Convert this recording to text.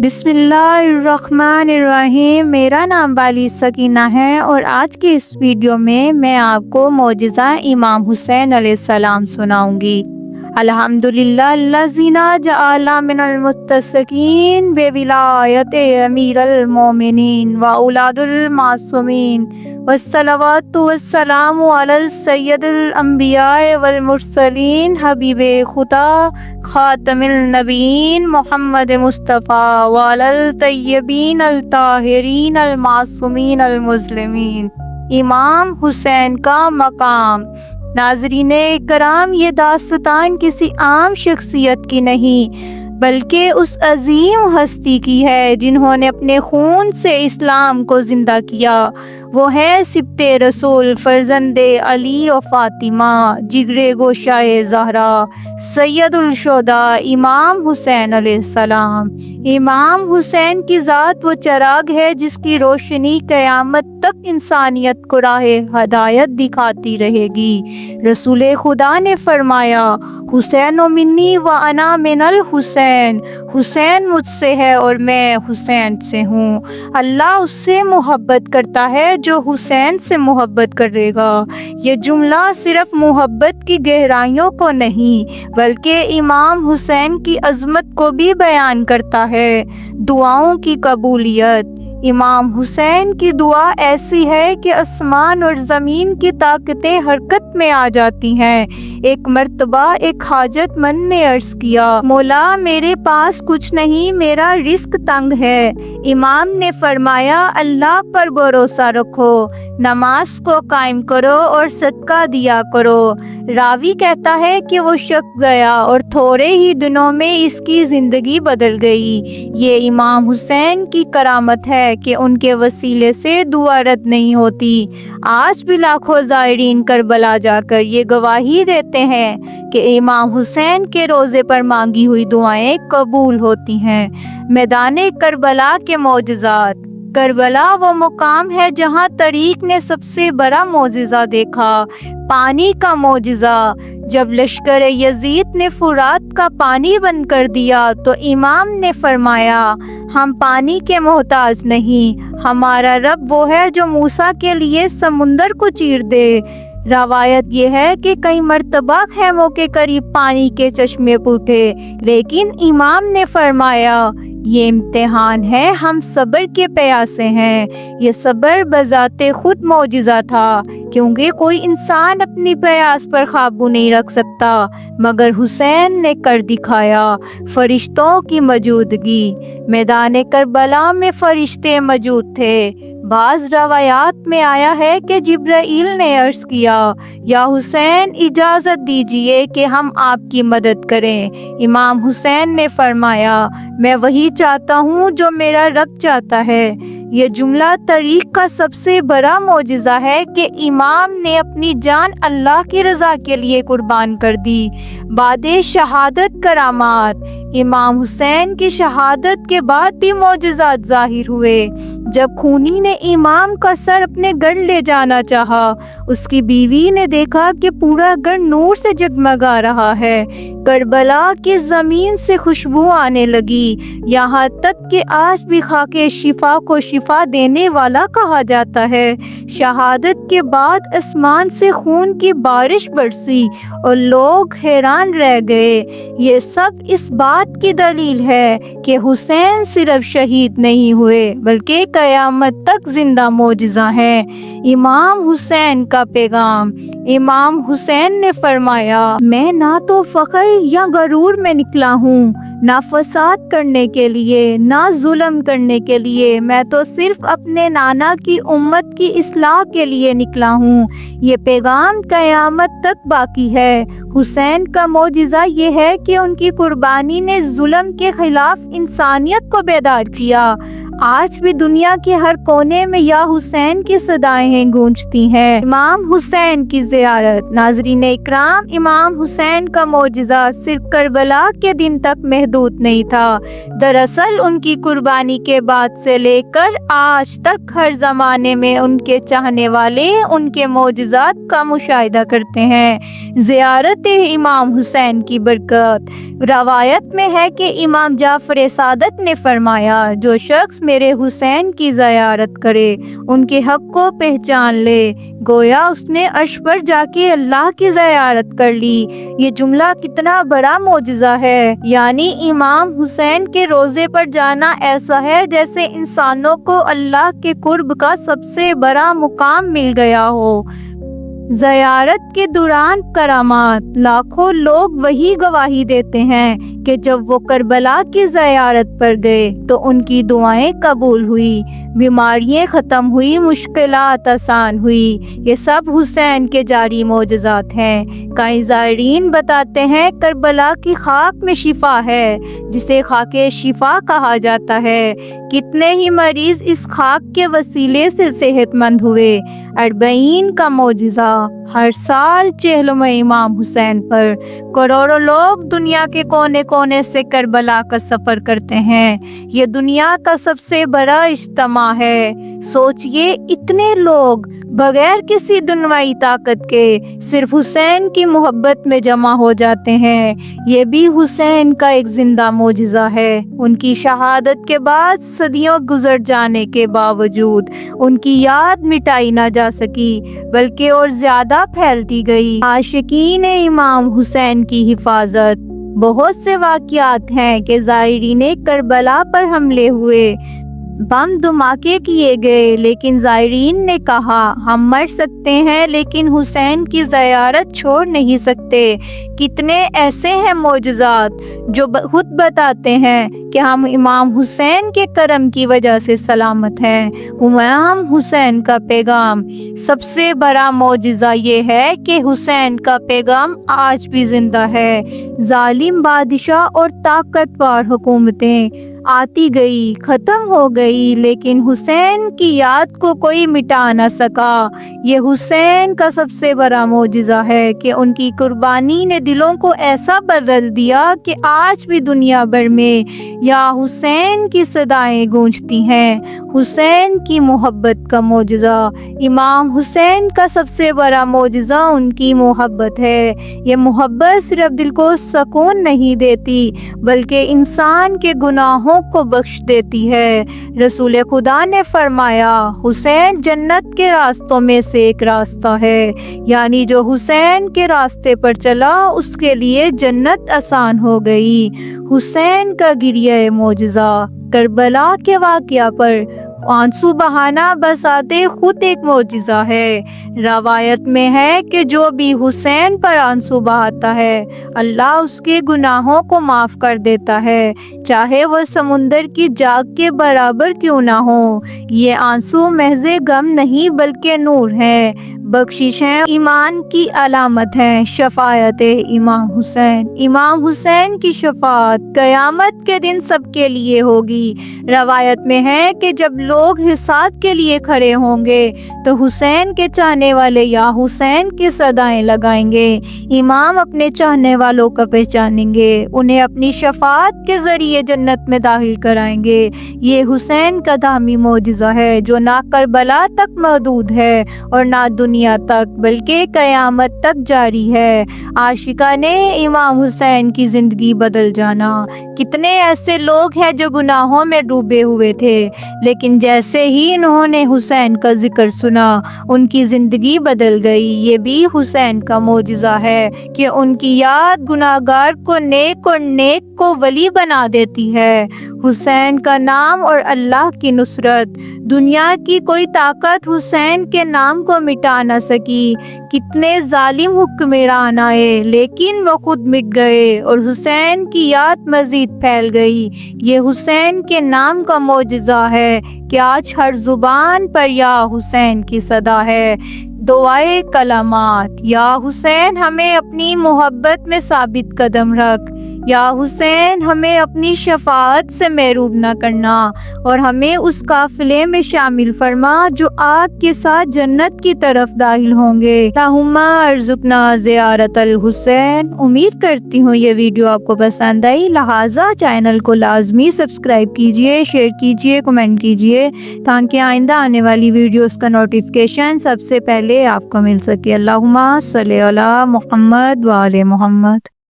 بسم اللہ الرحمن الرحیم۔ میرا نام بالی سکینہ ہے اور آج کی اس ویڈیو میں آپ کو معجزہ امام حسین علیہ السلام سناؤں گی۔ الحمدللہ الذی جعل من المتسقین بولایت امیر المومنین و اولاد المعصومین والصلوات والسلام علی سید الانبیاء والمرسلین حبیب خدا خاتم النبیین محمد مصطفیٰ وعلی الطیبین الطاہرین المعصومین المسلمین۔ امام حسین کا مقام۔ ناظرین کرام، یہ داستان کسی عام شخصیت کی نہیں بلکہ اس عظیم ہستی کی ہے جنہوں نے اپنے خون سے اسلام کو زندہ کیا۔ وہ ہے سبط رسول، فرزند علی و فاطمہ، جگر گوشہ زہرا، سید الشہداء امام حسین علیہ السلام۔ امام حسین کی ذات وہ چراغ ہے جس کی روشنی قیامت تک انسانیت کو راہ ہدایت دکھاتی رہے گی۔ رسول خدا نے فرمایا، حسین منی و انا من الحسین، حسین مجھ سے ہے اور میں حسین سے ہوں۔ اللہ اس سے محبت کرتا ہے جو حسین سے محبت کرے گا۔ یہ جملہ صرف محبت کی گہرائیوں کو نہیں بلکہ امام حسین کی عظمت کو بھی بیان کرتا ہے۔ دعاؤں کی قبولیت۔ امام حسین کی دعا ایسی ہے کہ آسمان اور زمین کی طاقتیں حرکت میں آ جاتی ہیں۔ ایک مرتبہ ایک حاجت مند نے عرض کیا، مولا میرے پاس کچھ نہیں، میرا رزق تنگ ہے۔ امام نے فرمایا، اللہ پر بھروسہ رکھو، نماز کو قائم کرو اور صدقہ دیا کرو۔ راوی کہتا ہے کہ وہ شک گیا اور تھوڑے ہی دنوں میں اس کی زندگی بدل گئی۔ یہ امام حسین کی کرامت ہے کہ ان کے وسیلے سے دعا رد نہیں ہوتی۔ آج بھی لاکھوں زائرین کربلا جا کر یہ گواہی دیتے ہیں کہ امام حسین کے روضے پر مانگی ہوئی دعائیں قبول ہوتی ہیں۔ میدان کربلا کے معجزات۔ کربلا وہ مقام ہے جہاں طریق نے سب سے بڑا معجزہ دیکھا، پانی کا معجزہ۔ جب لشکر یزید نے فرات کا پانی بند کر دیا تو امام نے فرمایا، ہم پانی کے محتاج نہیں، ہمارا رب وہ ہے جو موسیٰ کے لیے سمندر کو چیر دے۔ روایت یہ ہے کہ کئی مرتبہ خیموں کے قریب پانی کے چشمے پھوٹے، لیکن امام نے فرمایا، یہ امتحان ہے، ہم صبر کے پیاسے ہیں۔ یہ صبر بذات خود معجزہ تھا، کیونکہ کوئی انسان اپنی پیاس پر قابو نہیں رکھ سکتا، مگر حسین نے کر دکھایا۔ فرشتوں کی موجودگی۔ میدان کربلا میں فرشتے موجود تھے۔ بعض روایات میں آیا ہے کہ جبرائیل نے عرض کیا، یا حسین اجازت دیجئے کہ ہم آپ کی مدد کریں۔ امام حسین نے فرمایا، میں وہی چاہتا ہوں جو میرا رب چاہتا ہے۔ یہ جملہ طریق کا سب سے بڑا معجزہ ہے کہ امام نے اپنی جان اللہ کی رضا کے لیے قربان کر دی۔ بعد شہادت کرامات۔ امام حسین کی شہادت کے بعد بھی معجزات ظاہر ہوئے۔ جب خونی نے امام کا سر اپنے گھر لے جانا چاہا، اس کی بیوی نے دیکھا کہ پورا گھر نور سے جگمگا رہا ہے۔ کربلا کی زمین سے خوشبو آنے لگی، یہاں تک کہ آج بھی خاک شفا کو شفا دینے والا کہا جاتا ہے۔ شہادت کے بعد آسمان سے خون کی بارش برسی اور لوگ حیران رہ گئے۔ یہ سب اس بات کی دلیل ہے کہ حسین صرف شہید نہیں ہوئے بلکہ قیامت تک زندہ معجزہ ہیں۔ امام حسین کا پیغام۔ امام حسین نے فرمایا، میں نہ تو فخر یا غرور میں نکلا ہوں، نہ فساد کرنے کے لیے، نہ ظلم کرنے کے لیے، میں تو صرف اپنے نانا کی امت کی اصلاح کے لیے نکلا ہوں۔ یہ پیغام قیامت تک باقی ہے۔ حسین کا معجزہ یہ ہے کہ ان کی قربانی نے ظلم کے خلاف انسانیت کو بیدار کیا۔ آج بھی دنیا کے ہر کونے میں یا حسین کی صدائیں گونجتی ہیں۔ امام حسین کی زیارت۔ ناظرین اکرام، امام حسین کا معجزہ صرف کربلا کے دن تک محدود نہیں تھا۔ دراصل ان کی قربانی کے بعد سے لے کر آج تک ہر زمانے میں ان کے چاہنے والے ان کے معجزات کا مشاہدہ کرتے ہیں۔ زیارت امام حسین کی برکت۔ روایت میں ہے کہ امام جعفر صادق نے فرمایا، جو شخص میرے حسین کی زیارت کرے ان کے حق کو پہچان لے، گویا اس نے عرش پر جا کے اللہ کی زیارت کر لی۔ یہ جملہ کتنا بڑا معجزہ ہے، یعنی امام حسین کے روضے پر جانا ایسا ہے جیسے انسانوں کو اللہ کے قرب کا سب سے بڑا مقام مل گیا ہو۔ زیارت کے دوران کرامات۔ لاکھوں لوگ وہی گواہی دیتے ہیں کہ جب وہ کربلا کی زیارت پر گئے تو ان کی دعائیں قبول ہوئی، بیماریاں ختم ہوئی، مشکلات آسان ہوئی۔ یہ سب حسین کے جاری معجزات ہیں۔ کئی زائرین بتاتے ہیں کربلا کی خاک میں شفا ہے، جسے خاک شفا کہا جاتا ہے۔ کتنے ہی مریض اس خاک کے وسیلے سے صحت مند ہوئے۔ 40 کا معجزہ۔ ہر سال چہلم امام حسین پر کروڑوں لوگ دنیا کے کونے کونے سے کربلا کا سفر کرتے ہیں۔ یہ دنیا کا سب سے بڑا اجتماع ہے۔ سوچئے، اتنے لوگ بغیر کسی دنیاوی طاقت کے صرف حسین کی محبت میں جمع ہو جاتے ہیں۔ یہ بھی حسین کا ایک زندہ معجزہ ہے۔ ان کی شہادت کے بعد صدیوں گزر جانے کے باوجود ان کی یاد مٹائی نہ جا سکی، بلکہ اور زیادہ پھیلتی گئی۔ عاشقین امام حسین کی حفاظت۔ بہت سے واقعات ہیں کہ زائرین کربلا پر حملے ہوئے، بم دھماکے کیے گئے، لیکن زائرین نے کہا، ہم مر سکتے ہیں لیکن حسین کی زیارت چھوڑ نہیں سکتے۔ کتنے ایسے ہیں معجزات جو خود بتاتے ہیں کہ ہم امام حسین کے کرم کی وجہ سے سلامت ہیں۔ امام حسین کا پیغام۔ سب سے بڑا معجزہ یہ ہے کہ حسین کا پیغام آج بھی زندہ ہے۔ ظالم بادشاہ اور طاقتور حکومتیں آتی گئی، ختم ہو گئی، لیکن حسین کی یاد کو کوئی مٹا نہ سکا۔ یہ حسین کا سب سے بڑا معجزہ ہے کہ ان کی قربانی نے دلوں کو ایسا بدل دیا کہ آج بھی دنیا بھر میں یا حسین کی صدائیں گونجتی ہیں۔ حسین کی محبت کا معجزہ۔ امام حسین کا سب سے بڑا معجزہ ان کی محبت ہے۔ یہ محبت صرف دل کو سکون نہیں دیتی بلکہ انسان کے گناہوں کو بخش دیتی ہے۔ رسول خدا نے فرمایا، حسین جنت کے راستوں میں سے ایک راستہ ہے، یعنی جو حسین کے راستے پر چلا اس کے لیے جنت آسان ہو گئی۔ حسین کا گریہ معجزہ۔ کربلا کے واقعہ پر آنسو بہانا بذات خود ایک معجزہ ہے۔ روایت میں ہے کہ جو بھی حسین پر آنسو بہاتا ہے اللہ اس کے گناہوں کو معاف کر دیتا ہے، چاہے وہ سمندر کی جاگ کے برابر کیوں نہ ہو۔ یہ آنسو محض غم نہیں بلکہ نور ہے، بخششیں ایمان کی علامت ہیں۔ شفاعت امام حسین۔ امام حسین کی شفاعت قیامت کے دن سب کے لیے ہوگی۔ روایت میں ہے کہ جب لوگ حساب کے لیے کھڑے ہوں گے تو حسین کے چاہنے والے یا حسین کی صدائیں لگائیں گے۔ امام اپنے چاہنے والوں کو پہچانیں گے، انہیں اپنی شفاعت کے ذریعے جنت میں داخل کرائیں گے۔ یہ حسین کا دامی معجزہ ہے جو نہ کربلا تک محدود ہے اور نہ دنیا تک بلکہ قیامت تک جاری ہے۔ عاشقان امام حسین کی زندگی بدل جانا۔ کتنے ایسے لوگ ہیں جو گناہوں میں ڈوبے ہوئے تھے، لیکن جیسے ہی انہوں نے حسین کا ذکر سنا ان کی زندگی بدل گئی۔ یہ بھی حسین کا معجزہ ہے کہ ان کی یاد گناہگار کو نیک اور نیک کو ولی بنا دیتی ہے۔ حسین کا نام اور اللہ کی نصرت۔ دنیا کی کوئی طاقت حسین کے نام کو مٹا نہ سکی۔ کتنے ظالم حکمران آئے لیکن وہ خود مٹ گئے اور حسین کی یاد مزید پھیل گئی۔ یہ حسین کے نام کا معجزہ ہے کہ آج ہر زبان پر یا حسین کی صدا ہے۔ دعائے کلمات۔ یا حسین ہمیں اپنی محبت میں ثابت قدم رکھ، یا حسین ہمیں اپنی شفاعت سے محروم نہ کرنا اور ہمیں اس قافلے میں شامل فرما جو آپ کے ساتھ جنت کی طرف داخل ہوں گے۔ اللہم ارزقنا زیارت الحسین۔ امید کرتی ہوں یہ ویڈیو آپ کو پسند آئی، لہٰذا چینل کو لازمی سبسکرائب کیجئے، شیئر کیجئے، کمنٹ کیجئے تاکہ آئندہ آنے والی ویڈیوز کا نوٹیفیکیشن سب سے پہلے آپ کو مل سکے۔ اللہم صلی علی محمد و آل محمد۔